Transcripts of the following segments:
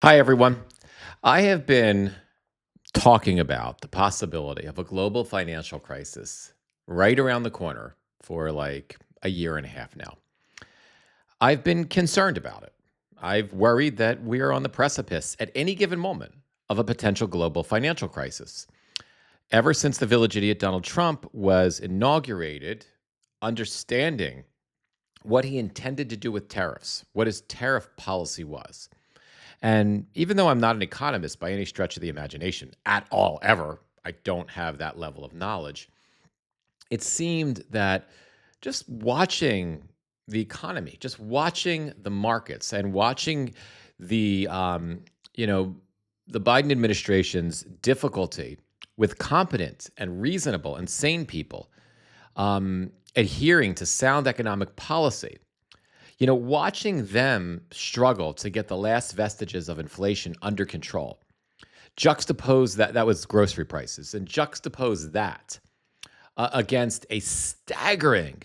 Hi, everyone. I have been talking about the possibility of a global financial crisis right around the corner for like a year and a half now. I've been concerned about it. I've worried that we are on the precipice at any given moment of a potential global financial crisis. Ever since the village idiot Donald Trump was inaugurated, understanding what he intended to do with tariffs, what his tariff policy was, and even though I'm not an economist by any stretch of the imagination at all, ever, I don't have that level of knowledge. It seemed that just watching the economy, just watching the markets and watching the, you know, the Biden administration's difficulty with competent and reasonable and sane people adhering to sound economic policy, watching them struggle to get the last vestiges of inflation under control, juxtapose that was grocery prices, and juxtapose that against a staggering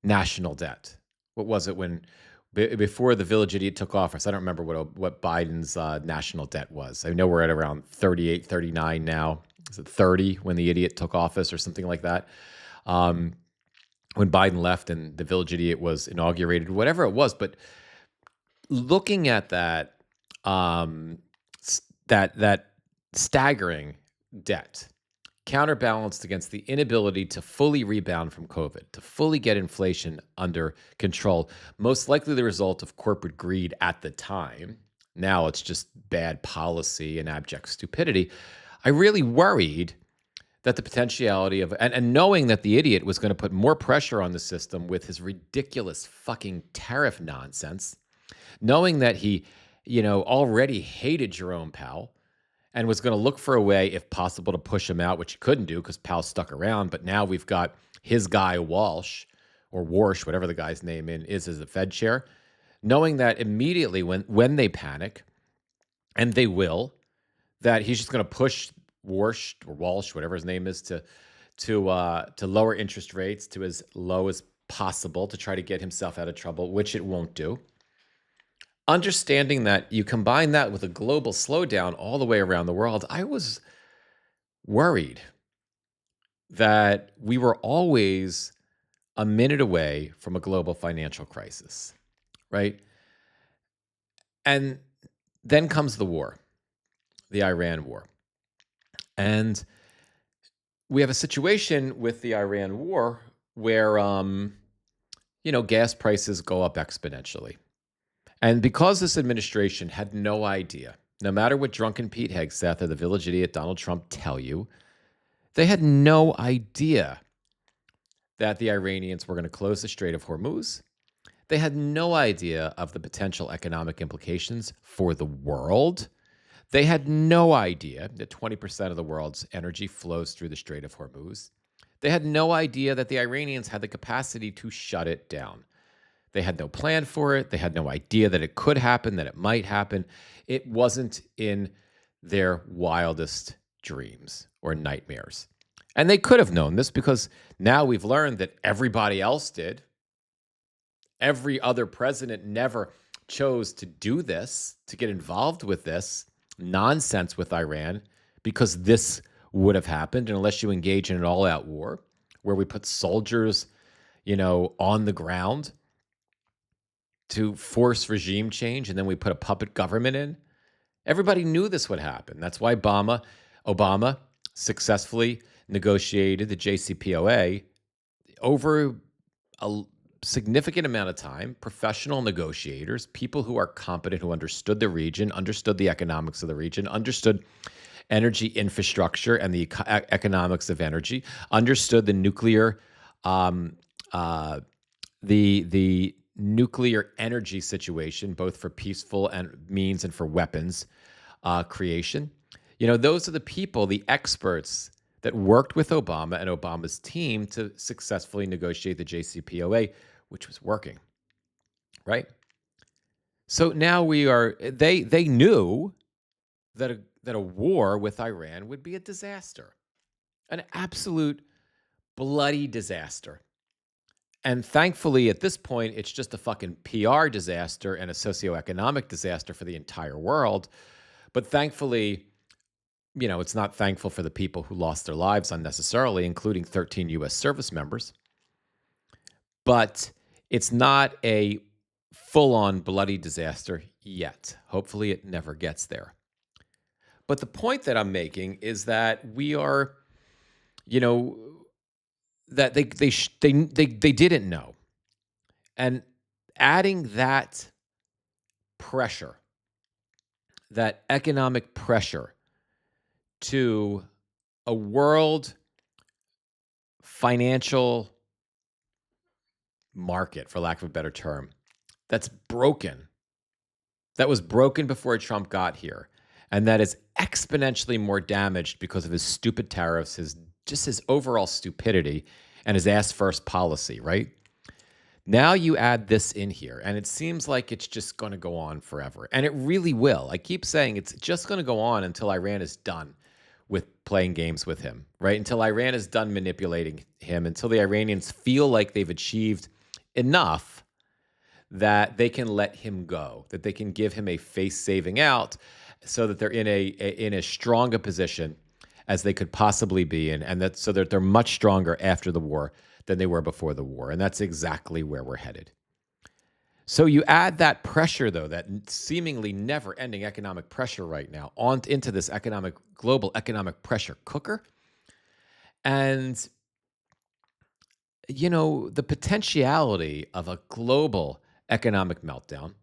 national debt. What was it when before the village idiot took office? I don't remember what Biden's national debt was. I know we're at around 38, 39 now. Is it 30 when the idiot took office or something like that? Um, when Biden left and the village idiot was inaugurated, whatever it was. But looking at um, that staggering debt, counterbalanced against the inability to fully rebound from COVID, to fully get inflation under control, most likely the result of corporate greed at the time. Now it's just bad policy and abject stupidity. I really worried that the potentiality of, and knowing that the idiot was going to put more pressure on the system with his ridiculous fucking tariff nonsense, knowing that he, already hated Jerome Powell and was going to look for a way, if possible, to push him out, which he couldn't do because Powell stuck around. But now we've got his guy, Walsh, or Warsh, whatever the guy's name is as the Fed chair, knowing that immediately when they panic, and they will, that he's just going to push Warsh or Walsh, whatever his name is, to lower interest rates to as low as possible to try to get himself out of trouble, which it won't do. Understanding that you combine that with a global slowdown all the way around the world, I was worried that we were always a minute away from a global financial crisis, right? And then comes the war, the Iran war. And we have a situation with the Iran war where, gas prices go up exponentially. And because this administration had no idea, no matter what drunken Pete Hegseth or the village idiot Donald Trump tell you, they had no idea that the Iranians were going to close the Strait of Hormuz. They had no idea of the potential economic implications for the world. They had no idea that 20% of the world's energy flows through the Strait of Hormuz. They had no idea that the Iranians had the capacity to shut it down. They had no plan for it. They had no idea that it could happen, that it might happen. It wasn't in their wildest dreams or nightmares. And they could have known this because now we've learned that everybody else did. Every other president never chose to do this, to get involved with this nonsense with Iran, because this would have happened unless you engage in an all-out war where we put soldiers, on the ground to force regime change, and then we put a puppet government in. Everybody knew this would happen. That's why Obama successfully negotiated the JCPOA over a significant amount of time. Professional negotiators, people who are competent, who understood the region, understood the economics of the region, understood energy infrastructure and the economics of energy, understood the nuclear, the nuclear energy situation, both for peaceful and means and for weapons creation. Those are the people, the experts that worked with Obama and Obama's team to successfully negotiate the JCPOA, which was working, right? So now they knew that a war with Iran would be a disaster, an absolute bloody disaster. And thankfully, at this point, it's just a fucking PR disaster and a socioeconomic disaster for the entire world. But thankfully, it's not thankful for the people who lost their lives unnecessarily, including 13 U.S. service members. But it's not a full-on bloody disaster yet. Hopefully, it never gets there. But the point that I'm making is that we are, that they didn't know, and adding that pressure, that economic pressure, to a world financial market, for lack of a better term, that's broken, that was broken before Trump got here, and that is exponentially more damaged because of his stupid tariffs, his overall stupidity, and his ass first policy, right? Now you add this in here, and it seems like it's just going to go on forever. And it really will. I keep saying it's just going to go on until Iran is done with playing games with him, right? Until Iran is done manipulating him, until the Iranians feel like they've achieved enough that they can let him go, that they can give him a face-saving out so that they're in a stronger position as they could possibly be in, and so that they're much stronger after the war than they were before the war. And that's exactly where we're headed. So you add that pressure, though, that seemingly never-ending economic pressure right now into this global economic pressure cooker. And, the potentiality of a global economic meltdown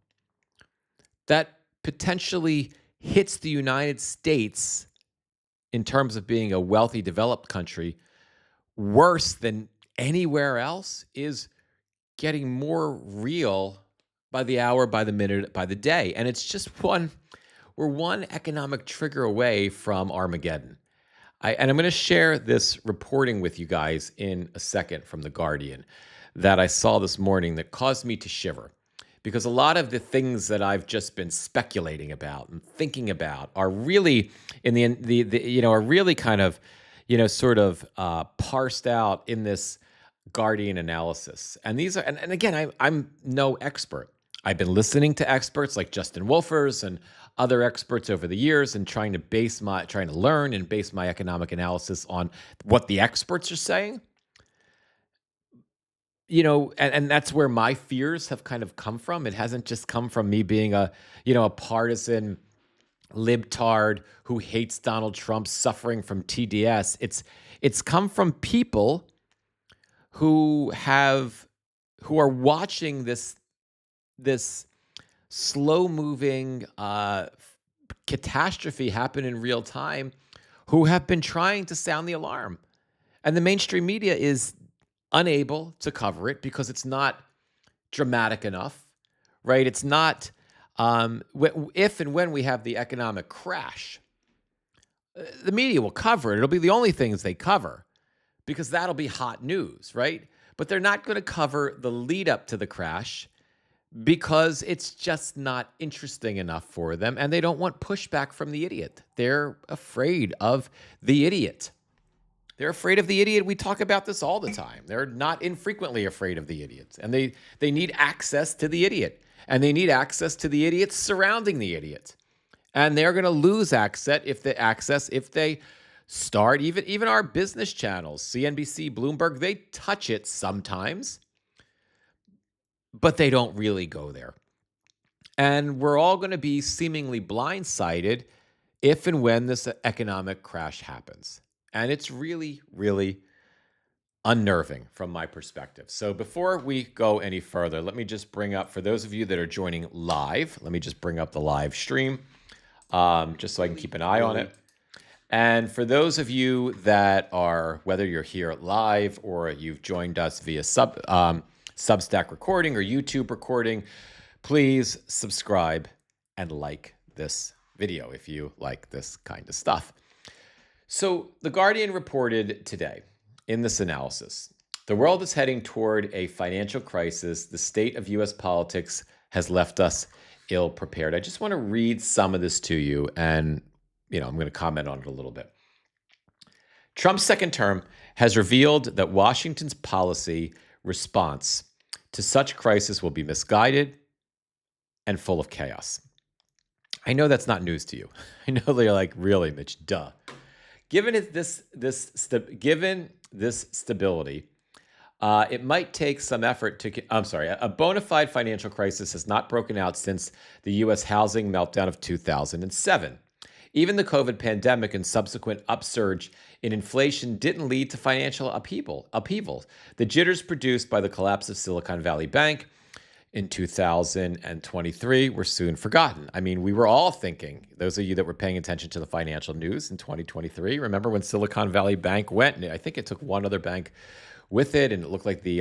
that potentially hits the United States in terms of being a wealthy, developed country worse than anywhere else is getting more real by the hour, by the minute, by the day. And it's just we're one economic trigger away from Armageddon. And I'm going to share this reporting with you guys in a second from The Guardian that I saw this morning that caused me to shiver. Because a lot of the things that I've just been speculating about and thinking about are really are really kind of, sort of parsed out in this Guardian analysis. And these are, and again, I'm no expert. I've been listening to experts like Justin Wolfers and other experts over the years and trying to learn and base my economic analysis on what the experts are saying. And that's where my fears have kind of come from. It hasn't just come from me being a partisan libtard who hates Donald Trump, suffering from TDS. It's come from people who are watching this slow-moving catastrophe happen in real time, who have been trying to sound the alarm. And the mainstream media is unable to cover it because it's not dramatic enough, right? It's not, if and when we have the economic crash, the media will cover it. It'll be the only things they cover because that'll be hot news, right? But they're not going to cover the lead up to the crash because it's just not interesting enough for them, and they don't want pushback from the idiot. They're afraid of the idiot. They're afraid of the idiot. We talk about this all the time. They're not infrequently afraid of the idiots. And they need access to the idiot. And they need access to the idiots surrounding the idiot. And they're going to lose access if they start, even our business channels, CNBC, Bloomberg, they touch it sometimes, but they don't really go there. And we're all going to be seemingly blindsided if and when this economic crash happens. And it's really, really unnerving from my perspective. So before we go any further, let me just bring up, for those of you that are joining live, let me just bring up the live stream just so I can keep an eye on it. And for those of you that are, whether you're here live or you've joined us via Substack recording or YouTube recording, please subscribe and like this video if you like this kind of stuff. So The Guardian reported today in this analysis, the world is heading toward a financial crisis. The state of U.S. politics has left us ill-prepared. I just want to read some of this to you, and I'm going to comment on it a little bit. Trump's second term has revealed that Washington's policy response to such crisis will be misguided and full of chaos. I know that's not news to you. I know they're like, really, Mitch, duh. Given this stability, it might take some effort to. I'm sorry, a bona fide financial crisis has not broken out since the U.S. housing meltdown of 2007. Even the COVID pandemic and subsequent upsurge in inflation didn't lead to financial upheaval. The jitters produced by the collapse of Silicon Valley Bank in 2023 were soon forgotten. I mean, we were all thinking, those of you that were paying attention to the financial news in 2023, remember when Silicon Valley Bank went? And I think it took one other bank with it, and it looked like the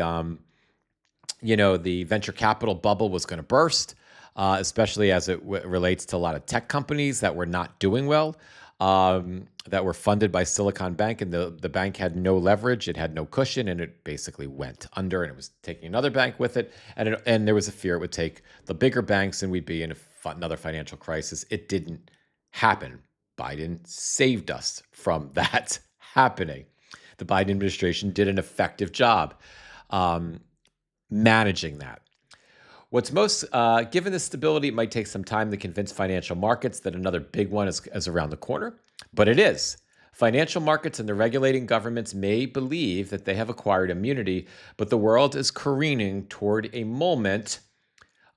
venture capital bubble was going to burst, especially as it relates to a lot of tech companies that were not doing well, that were funded by Silicon Bank, and the bank had no leverage, it had no cushion, and it basically went under, and it was taking another bank with it, and there was a fear it would take the bigger banks, and we'd be in another financial crisis. It didn't happen. Biden saved us from that happening. The Biden administration did an effective job managing that. What's most, given the stability, it might take some time to convince financial markets that another big one is around the corner, but it is. Financial markets and the regulating governments may believe that they have acquired immunity, but the world is careening toward a moment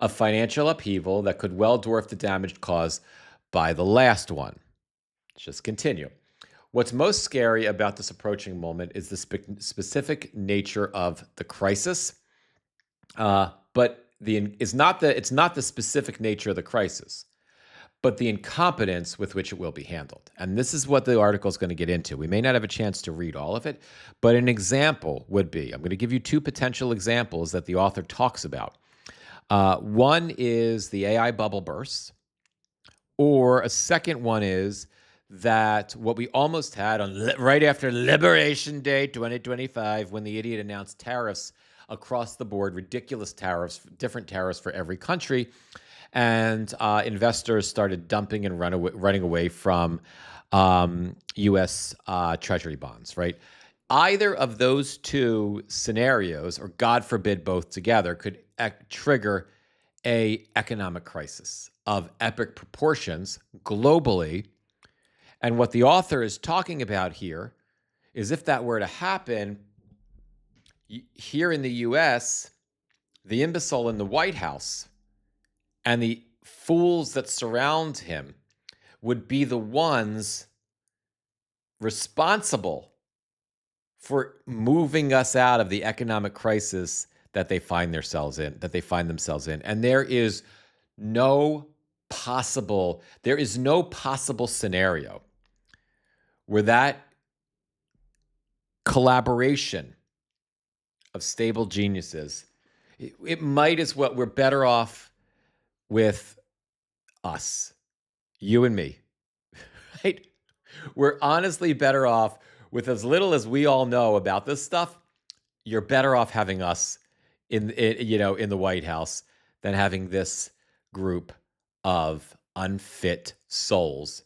of financial upheaval that could well dwarf the damage caused by the last one. Let's just continue. What's most scary about this approaching moment is the specific nature of the crisis, but it's not the specific nature of the crisis, but the incompetence with which it will be handled. And this is what the article is going to get into. We may not have a chance to read all of it, but an example would be, I'm going to give you two potential examples that the author talks about. One is the AI bubble burst, or a second one is that what we almost had right after Liberation Day 2025, when the idiot announced tariffs across the board, ridiculous tariffs, different tariffs for every country, and investors started dumping and running away from U.S. Treasury bonds, right? Either of those two scenarios, or God forbid both together, could trigger an economic crisis of epic proportions globally. And what the author is talking about here is if that were to happen, here in the U.S., the imbecile in the White House and the fools that surround him would be the ones responsible for moving us out of the economic crisis that they find themselves in. And there is no possible scenario where that collaboration of stable geniuses, it might as well, we're better off with us, you and me, right? We're honestly better off with as little as we all know about this stuff. You're better off having us in the White House than having this group of unfit souls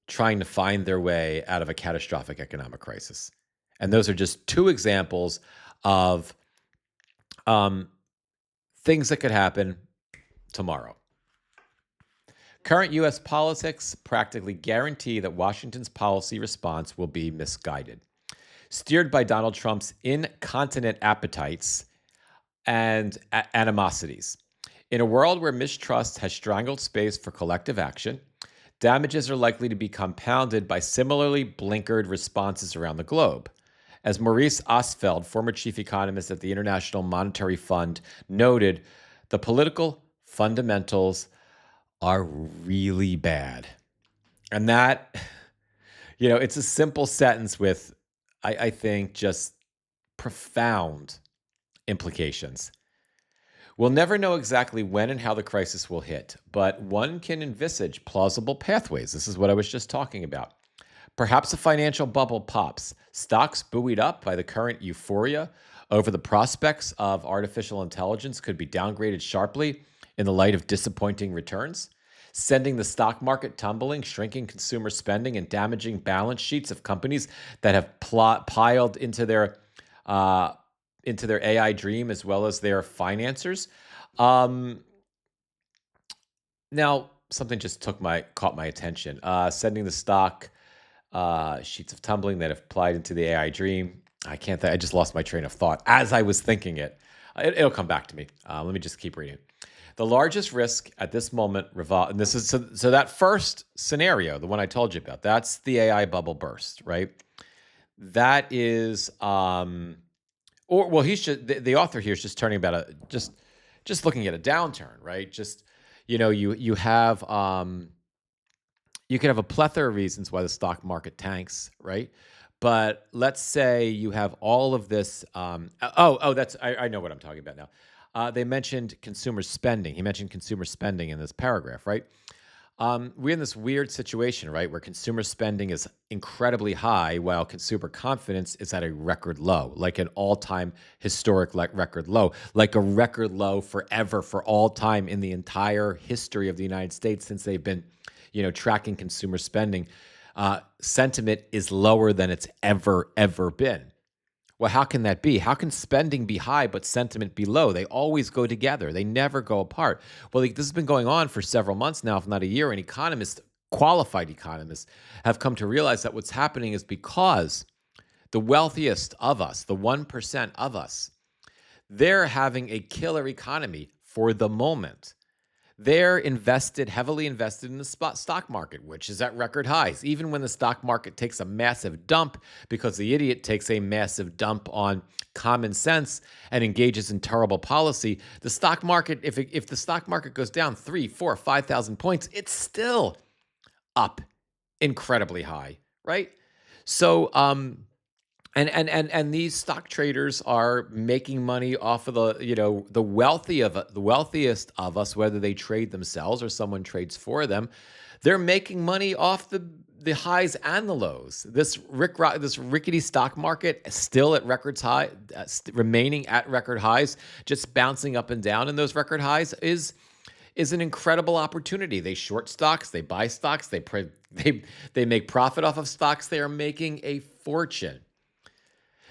trying to find their way out of a catastrophic economic crisis. And those are just two examples of things that could happen tomorrow. Current U.S. politics practically guarantee that Washington's policy response will be misguided, steered by Donald Trump's incontinent appetites and animosities. In a world where mistrust has strangled space for collective action, damages are likely to be compounded by similarly blinkered responses around the globe. As Maurice Ostfeld, former chief economist at the International Monetary Fund, noted, the political fundamentals are really bad. And that, it's a simple sentence with, I think, just profound implications. We'll never know exactly when and how the crisis will hit, but one can envisage plausible pathways. This is what I was just talking about. Perhaps a financial bubble pops, stocks buoyed up by the current euphoria over the prospects of artificial intelligence could be downgraded sharply in the light of disappointing returns, sending the stock market tumbling, shrinking consumer spending, and damaging balance sheets of companies that have piled into their into their AI dream as well as their financiers. Um, Now, something just caught my attention. Sending the stock sheets of tumbling that have applied into the AI dream. I can't. I just lost my train of thought as I was thinking it. It'll come back to me. Let me just keep reading. The largest risk at this moment and this is so that first scenario, the one I told you about, that's the AI bubble burst, right? That is, or well, he's just the author here is just turning about just looking at a downturn, right? Just you have you could have a plethora of reasons why the stock market tanks, right? But let's say you have all of this. That's I know what I'm talking about now. They mentioned consumer spending. He mentioned consumer spending in this paragraph, right? We're in this weird situation, right, where consumer spending is incredibly high while consumer confidence is at a record low, like an all-time historic record low, like a record low forever for all time in the entire history of the United States since they've been, tracking consumer spending. Sentiment is lower than it's ever been. Well, how can that be? How can spending be high but sentiment be low? They always go together. They never go apart. Well, this has been going on for several months now, if not a year, and qualified economists, have come to realize that what's happening is because the wealthiest of us, the 1% of us, they're having a killer economy for the moment. They're heavily invested in the stock market, which is at record highs. Even when the stock market takes a massive dump because the idiot takes a massive dump on common sense and engages in terrible policy, the stock market, if the stock market goes down 3, 4, 5,000 points, it's still up incredibly high, right? So, and these stock traders are making money off of the wealthiest of us, whether they trade themselves or someone trades for them. They're making money off the highs and the lows. This rickety stock market still at records high, remaining at record highs, just bouncing up and down in those record highs is an incredible opportunity. They short stocks, they buy stocks, they make profit off of stocks. They are making a fortune.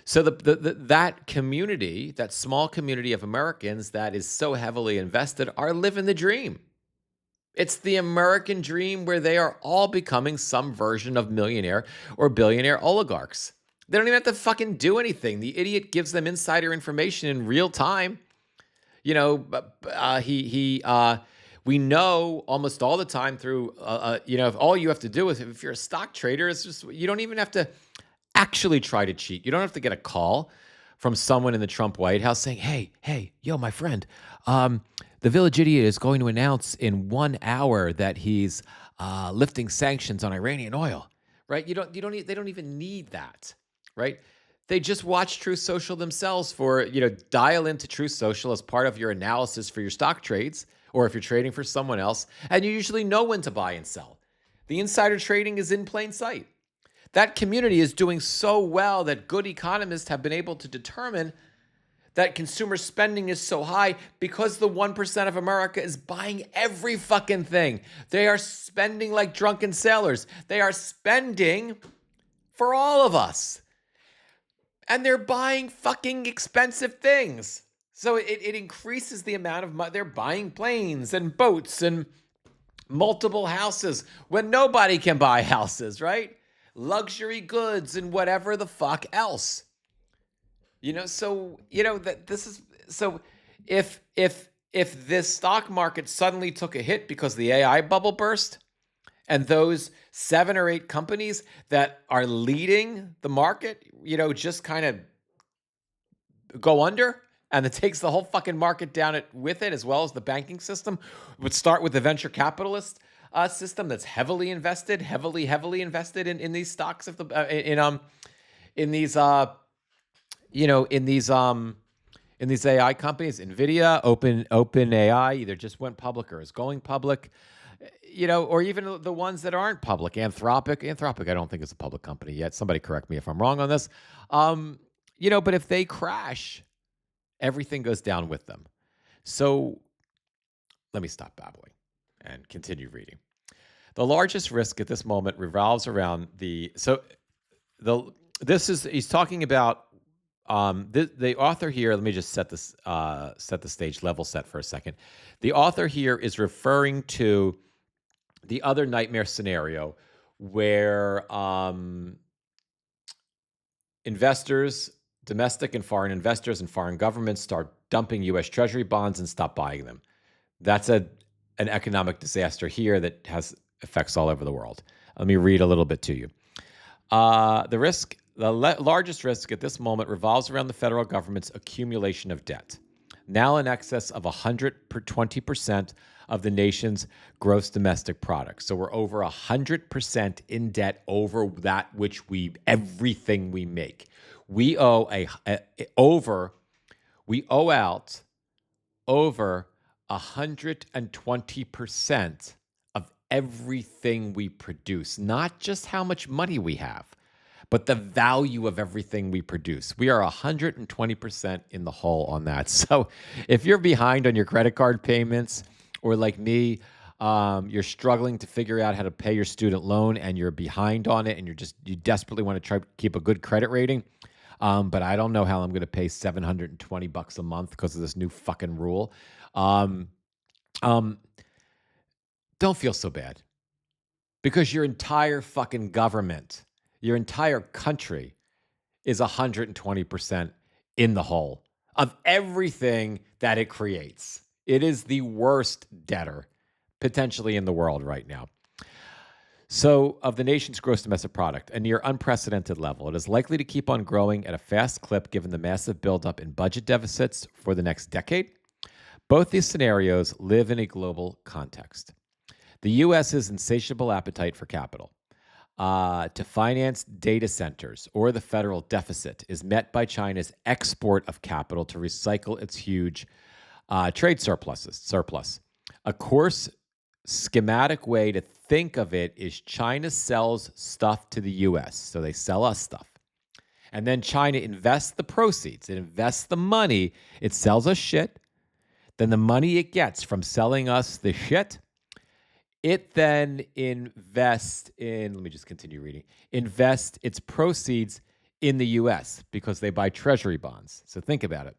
So that community, that small community of Americans that is so heavily invested, are living the dream. It's the American dream where they are all becoming some version of millionaire or billionaire oligarchs. They don't even have to fucking do anything. The idiot gives them insider information in real time. We know almost all the time through, if all you have to do is, if you're a stock trader, it's just, you don't even have to actually try to cheat. You don't have to get a call from someone in the Trump White House saying, hey, yo, my friend, the Village Idiot is going to announce in 1 hour that he's lifting sanctions on Iranian oil, right? They don't even need that, right? They just watch Truth Social themselves dial into Truth Social as part of your analysis for your stock trades, or if you're trading for someone else, and you usually know when to buy and sell. The insider trading is in plain sight. That community is doing so well that good economists have been able to determine that consumer spending is so high because the 1% of America is buying every fucking thing. They are spending like drunken sailors. They are spending for all of us. And they're buying fucking expensive things. So it increases the amount of money. They're buying planes and boats and multiple houses when nobody can buy houses, right? Luxury goods and whatever the fuck else. That this is so if this stock market suddenly took a hit because the AI bubble burst and those 7 or 8 companies that are leading the market, just kind of go under, and it takes the whole fucking market down with it, as well as the banking system, would start with the venture capitalist system that's heavily invested in these stocks in these AI companies. Nvidia, OpenAI either just went public or is going public, or even the ones that aren't public. Anthropic, I don't think is a public company yet. Somebody correct me if I'm wrong on this. But if they crash, everything goes down with them. So let me stop babbling and continue reading. The largest risk at this moment revolves around he's talking about the author here, let me just set the stage, level set for a second. The author here is referring to the other nightmare scenario where investors, domestic and foreign investors and foreign governments start dumping U.S. Treasury bonds and stop buying them. That's an economic disaster here that has effects all over the world. Let me read a little bit to you. The largest risk at this moment revolves around the federal government's accumulation of debt, now in excess of 120% of the nation's gross domestic product. So we're over 100% in debt over that which everything we make. We owe out over 120% of everything we produce, not just how much money we have, but the value of everything we produce. We are 120% in the hole on that. So if you're behind on your credit card payments, or like me, you're struggling to figure out how to pay your student loan and you're behind on it and you desperately want to try to keep a good credit rating, but I don't know how I'm going to pay $720 a month because of this new fucking rule. Don't feel so bad, because your entire fucking government, your entire country is 120% in the hole of everything that it creates. It is the worst debtor potentially in the world right now. So, of the nation's gross domestic product, a near unprecedented level, it is likely to keep on growing at a fast clip given the massive buildup in budget deficits for the next decade. Both these scenarios live in a global context. The U.S.'s insatiable appetite for capital to finance data centers or the federal deficit is met by China's export of capital to recycle its huge trade surplus. A coarse, schematic way to think of it is China sells stuff to the U.S., so they sell us stuff. And then China invests the proceeds. It invests the money. It sells us shit. Then the money it gets from selling us the shit, it then invests in, let me just continue reading, invest its proceeds in the U.S. because they buy treasury bonds. So think about it.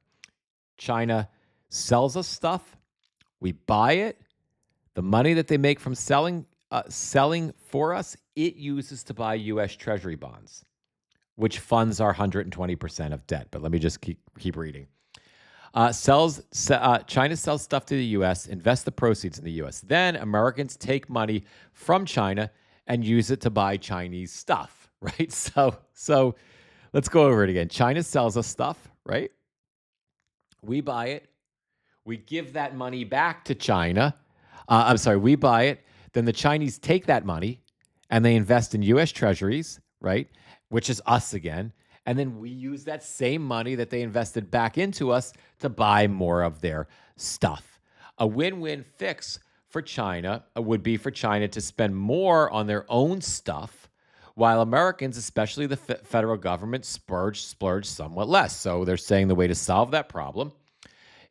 China sells us stuff. We buy it. The money that they make from selling for us, it uses to buy U.S. treasury bonds, which funds our 120% of debt. But let me just keep reading. China sells stuff to the U.S., invests the proceeds in the U.S. Then Americans take money from China and use it to buy Chinese stuff, right? So let's go over it again. China sells us stuff, right? We buy it. We give that money back to China. We buy it. Then the Chinese take that money and they invest in U.S. treasuries, right? Which is us again. And then we use that same money that they invested back into us to buy more of their stuff. A win-win fix for China would be for China to spend more on their own stuff, while Americans, especially the federal government, splurge somewhat less. So they're saying the way to solve that problem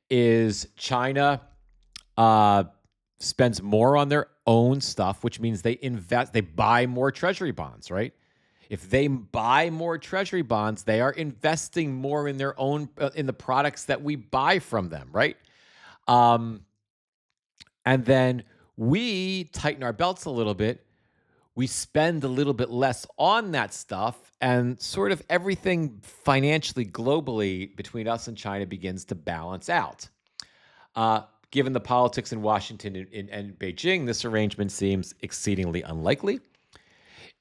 is China spends more on their own stuff, which means they buy more treasury bonds, right? If they buy more treasury bonds, they are investing more in their own in the products that we buy from them, right? And then we tighten our belts a little bit. We spend a little bit less on that stuff, and sort of everything financially, globally, between us and China begins to balance out. Given the politics in Washington and Beijing, this arrangement seems exceedingly unlikely.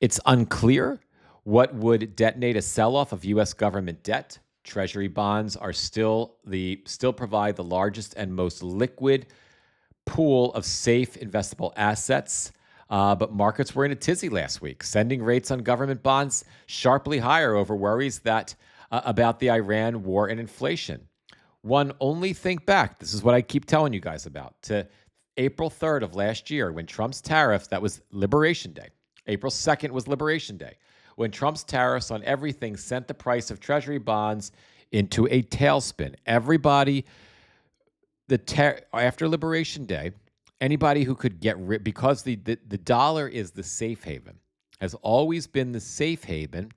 It's unclear what would detonate a sell-off of U.S. government debt. Treasury bonds are still provide the largest and most liquid pool of safe investable assets. But markets were in a tizzy last week, sending rates on government bonds sharply higher over worries about the Iran war and inflation. One only think back, this is what I keep telling you guys about, to April 3rd of last year when Trump's tariffs, that was Liberation Day. April 2nd was Liberation Day, when Trump's tariffs on everything sent the price of treasury bonds into a tailspin. Everybody, after Liberation Day, anybody who could get rid, because the dollar is the safe haven, has always been the safe haven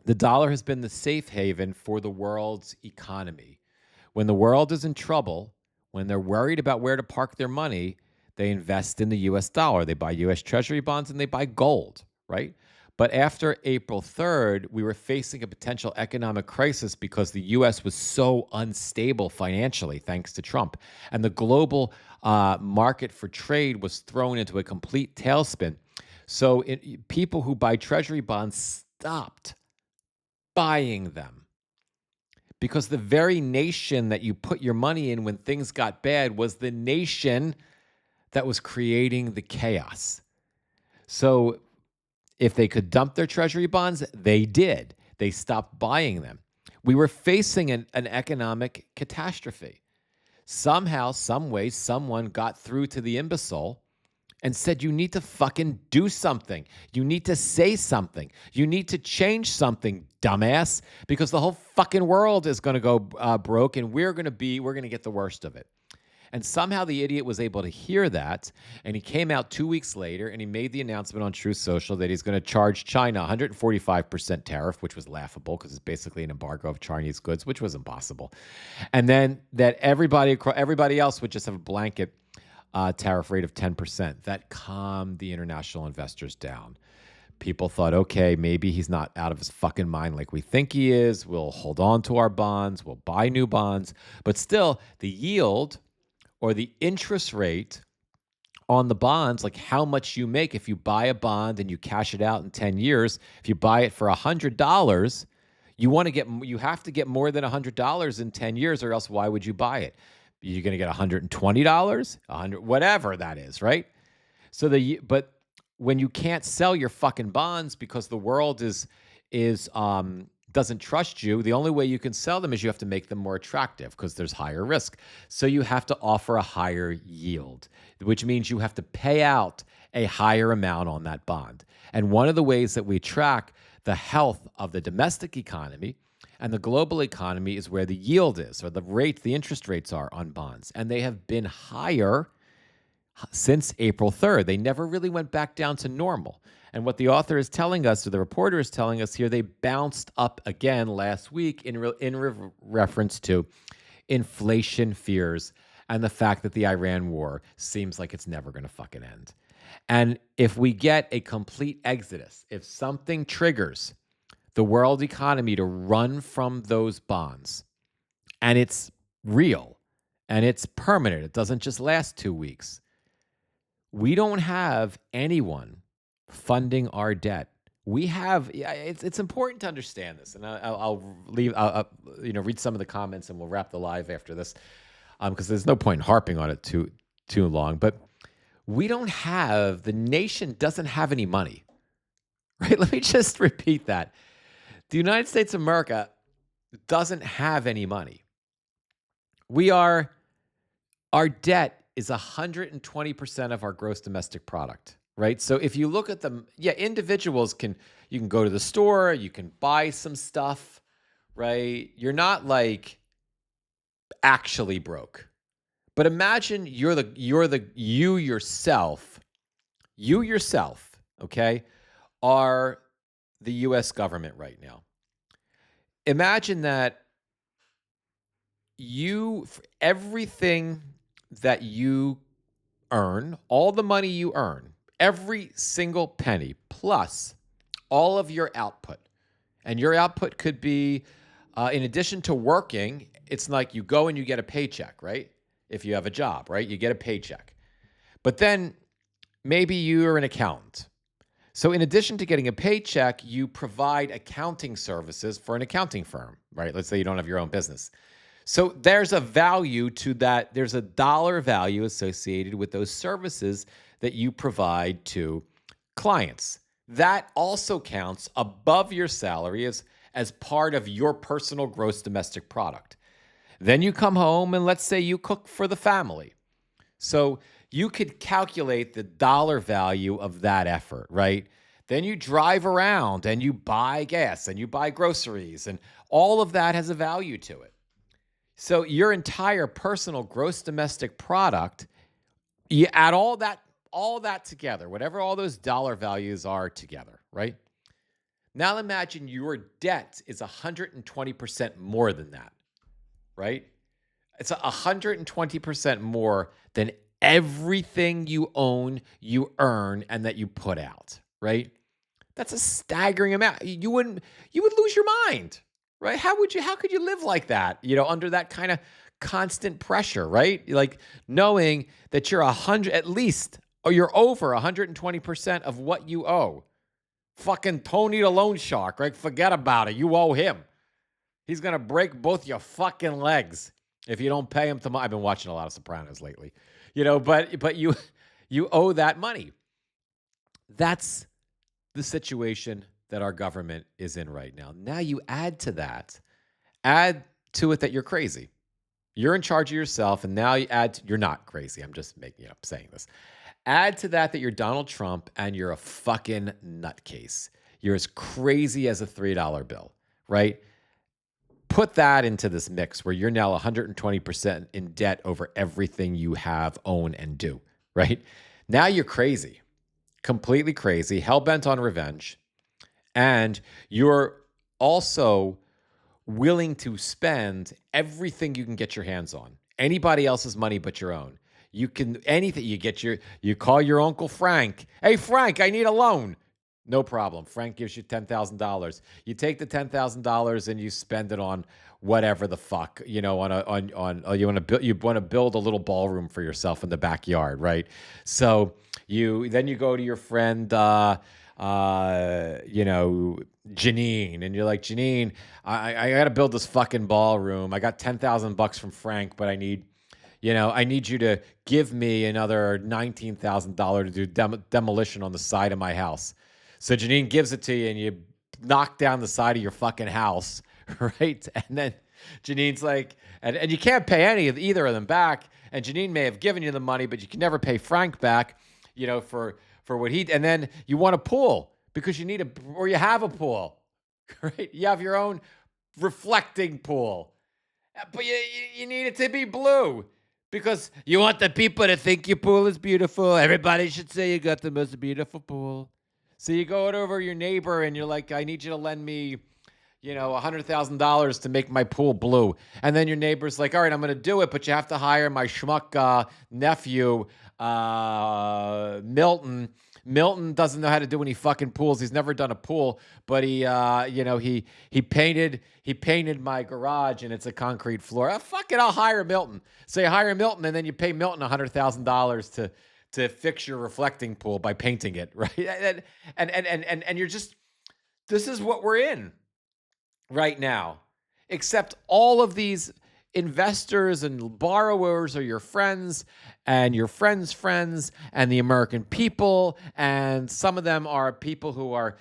The dollar has been the safe haven for the world's economy. When the world is in trouble, when they're worried about where to park their money, they invest in the US dollar. They buy US Treasury bonds and they buy gold, right? But after April 3rd, we were facing a potential economic crisis because the US was so unstable financially, thanks to Trump. And the global market for trade was thrown into a complete tailspin. So people who buy Treasury bonds stopped buying them because the very nation that you put your money in when things got bad was the nation that was creating the chaos. So if they could dump their Treasury bonds, they did. They stopped buying them. We were facing an economic catastrophe. Somehow, some way, someone got through to the imbecile and said, you need to fucking do something. You need to say something. You need to change something, dumbass, because the whole fucking world is going to go broke and we're going to get the worst of it. And somehow the idiot was able to hear that, and he came out 2 weeks later and he made the announcement on Truth Social that he's going to charge China 145% tariff, which was laughable because it's basically an embargo of Chinese goods, which was impossible. And then that everybody else would just have a blanket tariff rate of 10%. That calmed the international investors down. People thought, okay, maybe he's not out of his fucking mind like we think he is. We'll hold on to our bonds. We'll buy new bonds. But still, the yield or the interest rate on the bonds, like how much you make if you buy a bond and you cash it out in 10 years, if you buy it for $100, you have to get more than $100 in 10 years, or else why would you buy it? You're going to get $120, whatever that is, right? But when you can't sell your fucking bonds because the world doesn't trust you, the only way you can sell them is you have to make them more attractive because there's higher risk. So you have to offer a higher yield, which means you have to pay out a higher amount on that bond. And one of the ways that we track the health of the domestic economy and the global economy is where the yield is, or the interest rates are on bonds. And they have been higher since April 3rd. They never really went back down to normal. And what the author is telling us, or the reporter is telling us here, they bounced up again last week in reference to inflation fears and the fact that the Iran war seems like it's never going to fucking end. And if we get a complete exodus, if something triggers the world economy to run from those bonds, and it's real and it's permanent, it doesn't just last 2 weeks, we don't have anyone funding our debt. It's important to understand this, and I'll read some of the comments, and we'll wrap the live after this, because there's no point in harping on it too long. But the nation doesn't have any money, right? Let me just repeat that. The United States of America doesn't have any money. Our debt is 120% of our gross domestic product, right? So if you look at them, individuals you can go to the store, you can buy some stuff, right? You're not like actually broke. But imagine you yourself, okay, are the US government right now. Imagine that everything that you earn, all the money you earn, every single penny, plus all of your output. And your output could be, in addition to working, it's like you go and you get a paycheck, right? If you have a job, right? You get a paycheck. But then maybe you're an accountant. So in addition to getting a paycheck, you provide accounting services for an accounting firm, right? Let's say you don't have your own business. So there's a value to that. There's a dollar value associated with those services that you provide to clients. That also counts above your salary as part of your personal gross domestic product. Then you come home and let's say you cook for the family. So you could calculate the dollar value of that effort, right? Then you drive around and you buy gas and you buy groceries, and all of that has a value to it. So your entire personal gross domestic product, you add all that together, whatever all those dollar values are together, right? Now imagine your debt is 120% more than that, right? It's 120% more than everything you own, you earn, and that you put out, right? That's a staggering amount. You would lose your mind, right? How could you live like that, under that kind of constant pressure, right? Like knowing that you're 100 at least, or you're over 120% of what you owe. Fucking Tony the loan shark, right? Forget about it. You owe him. He's gonna break both your fucking legs if you don't pay him tomorrow. I've been watching a lot of Sopranos lately, but you owe that money. That's the situation that our government is in right now. Now you add to it that you're crazy. You're in charge of yourself, and now you're not crazy. I'm just saying this. Add to that you're Donald Trump and you're a fucking nutcase. You're as crazy as a $3 bill, right? Put that into this mix where you're now 120% in debt over everything you have, own, and do, right? Now you're crazy, completely crazy, hell-bent on revenge, and you're also willing to spend everything you can get your hands on, anybody else's money but your own. You can anything you call your Uncle Frank. Hey Frank, I need a loan. No problem. Frank gives you $10,000. You take the $10,000 and you spend it on whatever the fuck, you want to build a little ballroom for yourself in the backyard, right? So you go to your friend Janine, and you're like, Janine, I got to build this fucking ballroom. I got $10,000 from Frank, but I need you to give me another $19,000 to do demolition on the side of my house. So Janine gives it to you, and you knock down the side of your fucking house, right? And then Janine's like, and you can't pay either of them back. And Janine may have given you the money, but you can never pay Frank back, for what he. And then you want a pool because you have a pool, right? You have your own reflecting pool, but you need it to be blue. Because you want the people to think your pool is beautiful. Everybody should say you got the most beautiful pool. So you go over your neighbor and you're like, I need you to lend me, $100,000 to make my pool blue. And then your neighbor's like, all right, I'm going to do it, but you have to hire my schmuck nephew, Milton. Milton doesn't know how to do any fucking pools. He's never done a pool, but he painted my garage and it's a concrete floor. Fuck it, I'll hire Milton. So you hire Milton and then you pay Milton $100,000 to fix your reflecting pool by painting it, right? And you're just, this is what we're in right now. Except all of these investors and borrowers are your friends and your friends' friends and the American people. And some of them are people who are,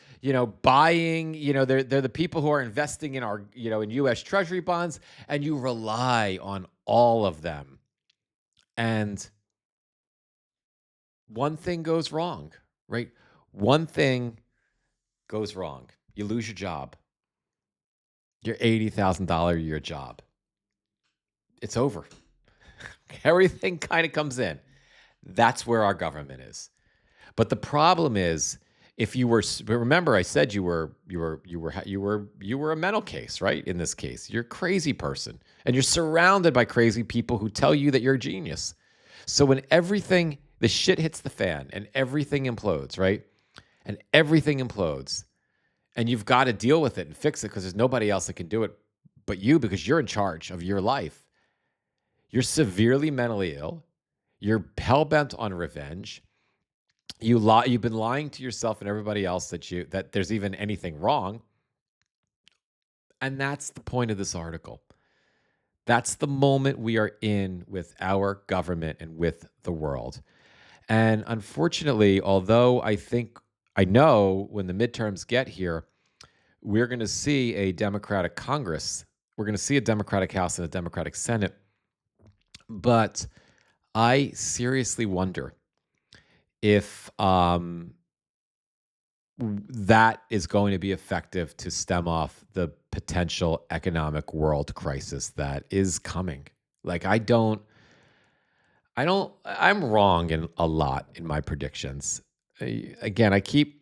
buying, they're the people who are investing in our, in U.S. Treasury bonds, and you rely on all of them. And one thing goes wrong, right? One thing goes wrong. You lose your job. Your $80,000 a year job. It's over. Everything kind of comes in. That's where our government is. But the problem is, remember I said you were a mental case, right? In this case, you're a crazy person, and you're surrounded by crazy people who tell you that you're a genius. So when the shit hits the fan and everything implodes, right? And everything implodes, and you've got to deal with it and fix it because there's nobody else that can do it but you, because you're in charge of your life. You're severely mentally ill. You're hell-bent on revenge. You've been lying to yourself and everybody else that there's even anything wrong. And that's the point of this article. That's the moment we are in with our government and with the world. And unfortunately, although I know when the midterms get here, we're going to see a Democratic Congress. We're going to see a Democratic House and a Democratic Senate. But I seriously wonder if that is going to be effective to stem off the potential economic world crisis that is coming. Like, I'm wrong in a lot in my predictions. Again, I keep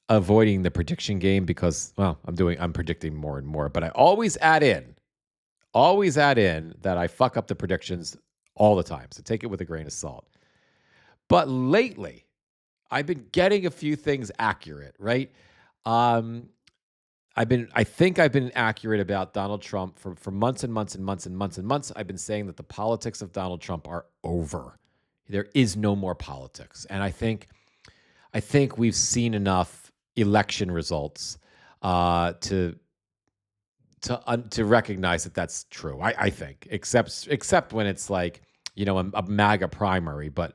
avoiding the prediction game because, well, I'm predicting more and more, but I always add in that I fuck up the predictions all the time. So take it with a grain of salt. But lately, I've been getting a few things accurate, right? Um, I think I've been accurate about Donald Trump for months and months and months and months and months. I've been saying that the politics of Donald Trump are over. There is no more politics. And I think we've seen enough election results to to recognize that that's true. I think, except when it's like a MAGA primary, but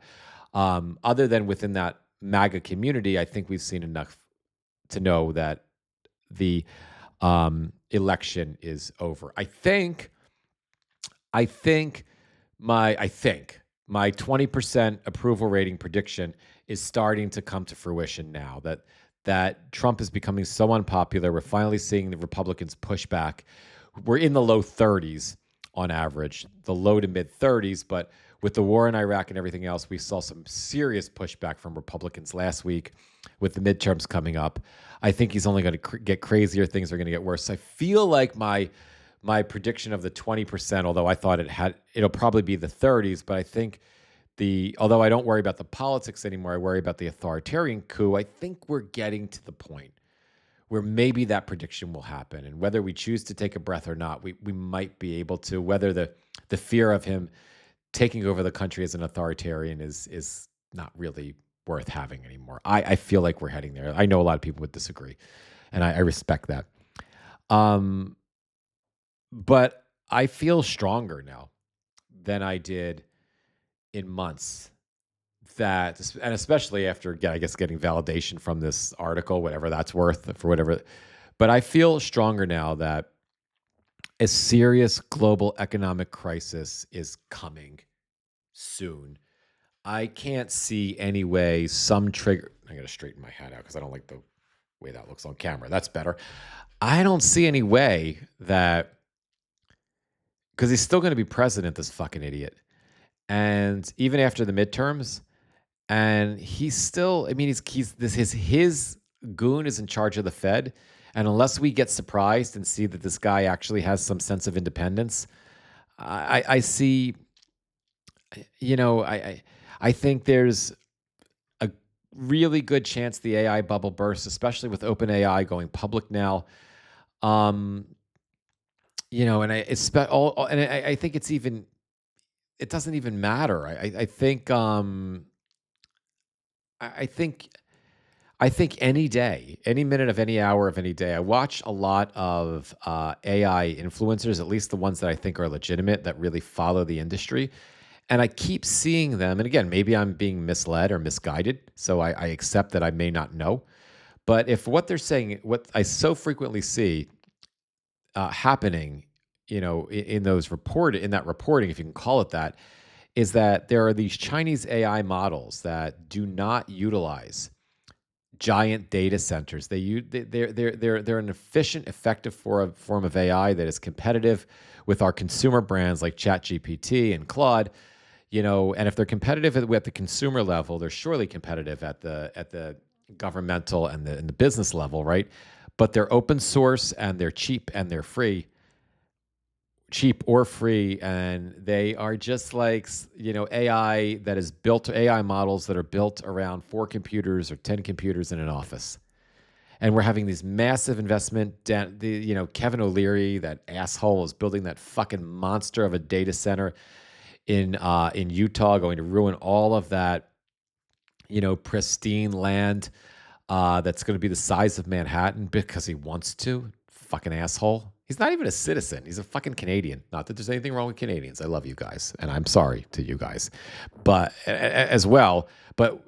other than within that MAGA community, I think we've seen enough to know that the election is over. I think my 20% approval rating prediction is starting to come to fruition now that Trump is becoming so unpopular. We're finally seeing the Republicans push back. We're in the low 30s on average, the low to mid 30s, but with the war in Iraq and everything else, we saw some serious pushback from Republicans last week with the midterms coming up. I think he's only going to get crazier. Things are going to get worse. I feel like my prediction of the 20%, although I thought it'll probably be the 30s, but I think although I don't worry about the politics anymore, I worry about the authoritarian coup. I think we're getting to the point where maybe that prediction will happen. And whether we choose to take a breath or not, we might be able to, whether the fear of him taking over the country as an authoritarian is not really worth having anymore. I feel like we're heading there. I know a lot of people would disagree, and I respect that. Um, but I feel stronger now than I did in months. And especially after, I guess, getting validation from this article, whatever that's worth for whatever. But I feel stronger now that a serious global economic crisis is coming soon. I can't see any way some trigger. I got to straighten my hat out because I don't like the way that looks on camera. That's better. I don't see any way that, because he's still going to be president, this fucking idiot. And even after the midterms, and he's still, I mean, his goon is in charge of the Fed. And unless we get surprised and see that this guy actually has some sense of independence, I see, I think there's a really good chance the AI bubble bursts, especially with OpenAI going public now. And I think it doesn't even matter. I think I think I think any day, any minute of any hour of any day. I watch a lot of AI influencers, at least the ones that I think are legitimate, that really follow the industry. And I keep seeing them. And again, maybe I'm being misled or misguided. So I accept that I may not know. But if what they're saying, what I so frequently see happening, in that reporting, if you can call it that, is that there are these Chinese AI models that do not utilize giant data centers. They're an efficient, effective form of AI that is competitive with our consumer brands like ChatGPT and Claude. And if they're competitive at the consumer level, they're surely competitive at the governmental and the business level, right? But they're open source and they're cheap and they're free. Cheap or free, and they are just like AI models that are built around 4 computers or 10 computers in an office. And we're having these massive investment. Kevin O'Leary, that asshole, is building that fucking monster of a data center in Utah, going to ruin all of that pristine land that's going to be the size of Manhattan because he wants to. Fucking asshole. He's not even a citizen. He's a fucking Canadian. Not that there's anything wrong with Canadians. I love you guys, and I'm sorry to you guys, but as well. But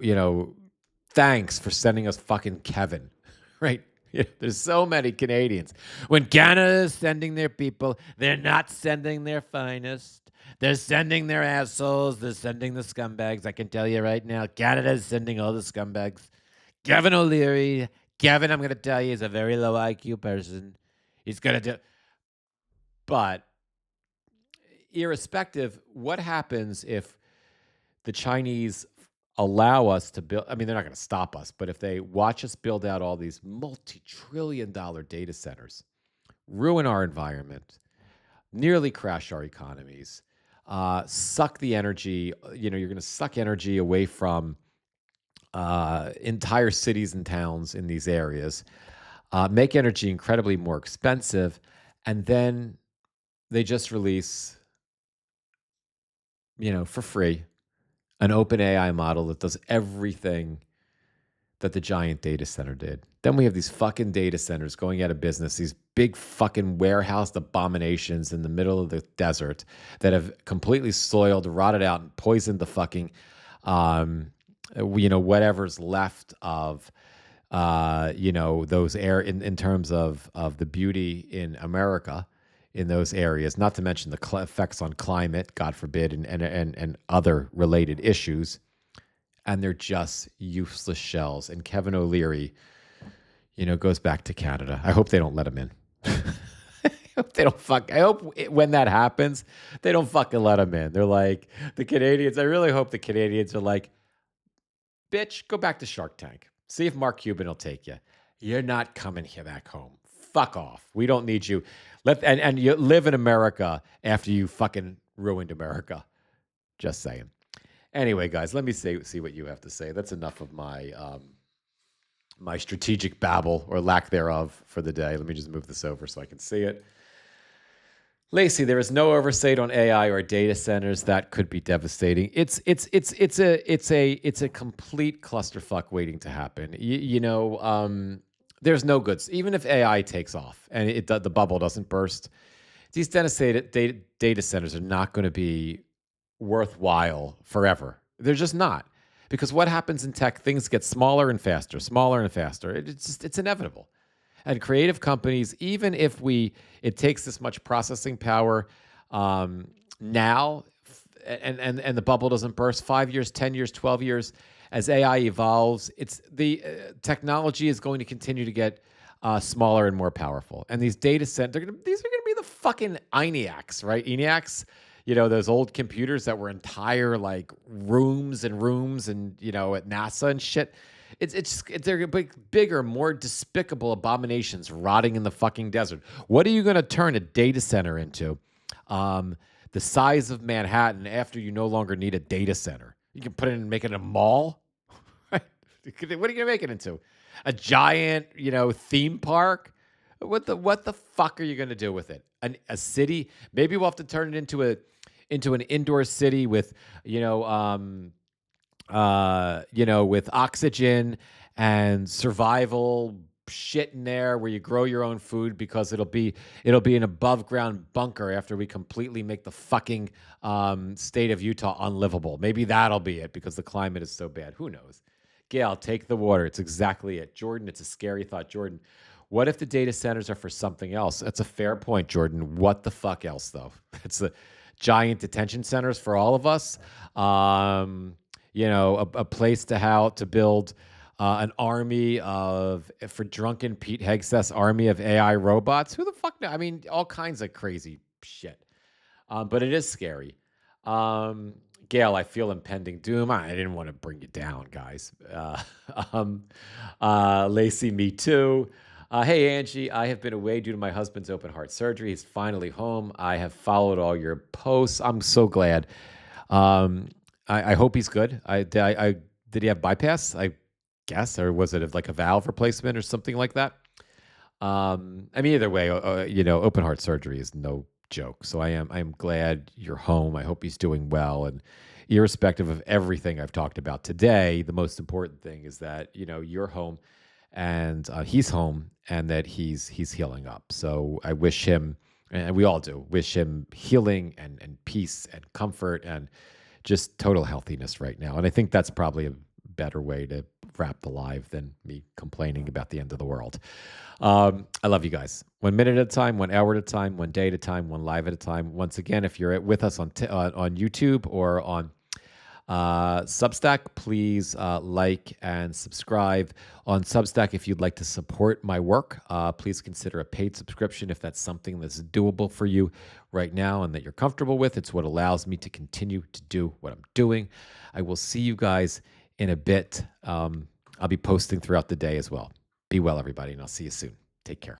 thanks for sending us fucking Kevin, right? There's so many Canadians. When Canada is sending their people, they're not sending their finest. They're sending their assholes. They're sending the scumbags. I can tell you right now, Canada is sending all the scumbags. Kevin O'Leary. Kevin, I'm going to tell you, is a very low IQ person. He's going to do. But irrespective, what happens if the Chinese allow us to build, I mean, they're not going to stop us, but if they watch us build out all these multi-trillion-dollar data centers, ruin our environment, nearly crash our economies, suck the energy, you're going to suck energy away from entire cities and towns in these areas, make energy incredibly more expensive, and then they just release, for free, an open AI model that does everything that the giant data center did. Then we have these fucking data centers going out of business, these big fucking warehoused abominations in the middle of the desert that have completely soiled, rotted out, and poisoned the fucking, whatever's left of, those air in terms of the beauty in America in those areas, not to mention the effects on climate, God forbid, and other related issues. And they're just useless shells. And Kevin O'Leary, goes back to Canada. I hope they don't let him in. I hope they don't I hope when that happens, they don't fucking let him in. They're like, the Canadians, I really hope the Canadians are like, bitch, go back to Shark Tank. See if Mark Cuban will take you. You're not coming here back home. Fuck off. We don't need you. And you live in America after you fucking ruined America. Just saying. Anyway, guys, let me see what you have to say. That's enough of my my strategic babble or lack thereof for the day. Let me just move this over so I can see it. Lacey, there is no oversight on AI or data centers. That could be devastating. It's a complete clusterfuck waiting to happen. There's no goods. Even if AI takes off and the bubble doesn't burst, these data centers are not going to be worthwhile forever. They're just not. Because what happens in tech, things get smaller and faster, smaller and faster. It's inevitable. And creative companies, even if it takes this much processing power now, and the bubble doesn't burst, 5 years, 10 years, 12 years, as AI evolves, it's the technology is going to continue to get smaller and more powerful. And these data centers, these are going to be the fucking ENIACs, right? ENIACs, those old computers that were entire like rooms and at NASA and shit. They're bigger, more despicable abominations rotting in the fucking desert. What are you going to turn a data center into? The size of Manhattan after you no longer need a data center. You can put it and make it a mall. Right? What are you going to make it into? A giant, theme park? What the fuck are you going to do with it? A city? Maybe we'll have to turn it into an indoor city with, with oxygen and survival shit in there where you grow your own food because it'll be an above ground bunker after we completely make the fucking state of Utah unlivable. Maybe that'll be it because the climate is so bad. Who knows? Gail, take the water. It's exactly it. Jordan, it's a scary thought. Jordan, what if the data centers are for something else? That's a fair point, Jordan. What the fuck else, though? It's the giant detention centers for all of us. A place to build an army for drunken Pete Hegseth's army of AI robots. Who the fuck knows? I mean, all kinds of crazy shit. But it is scary. Gail, I feel impending doom. I didn't want to bring you down, guys. Lacey, me too. Hey, Angie, I have been away due to my husband's open heart surgery. He's finally home. I have followed all your posts. I'm so glad. I hope he's good. Did he have bypass? I guess, or was it like a valve replacement or something like that? I mean, either way, open heart surgery is no joke. So I'm glad you're home. I hope he's doing well. And irrespective of everything I've talked about today, the most important thing is that you're home and he's home and that he's healing up. So I wish him, and we all do, wish him healing and peace and comfort and just total healthiness right now. And I think that's probably a better way to wrap the live than me complaining about the end of the world. I love you guys. 1 minute at a time, 1 hour at a time, 1 day at a time, 1 live at a time. Once again, if you're with us on YouTube or on Substack, please like and subscribe. On Substack, if you'd like to support my work, please consider a paid subscription if that's something that's doable for you right now and that you're comfortable with. It's what allows me to continue to do what I'm doing. I will see you guys in a bit. I'll be posting throughout the day as well. Be well, everybody, and I'll see you soon. Take care.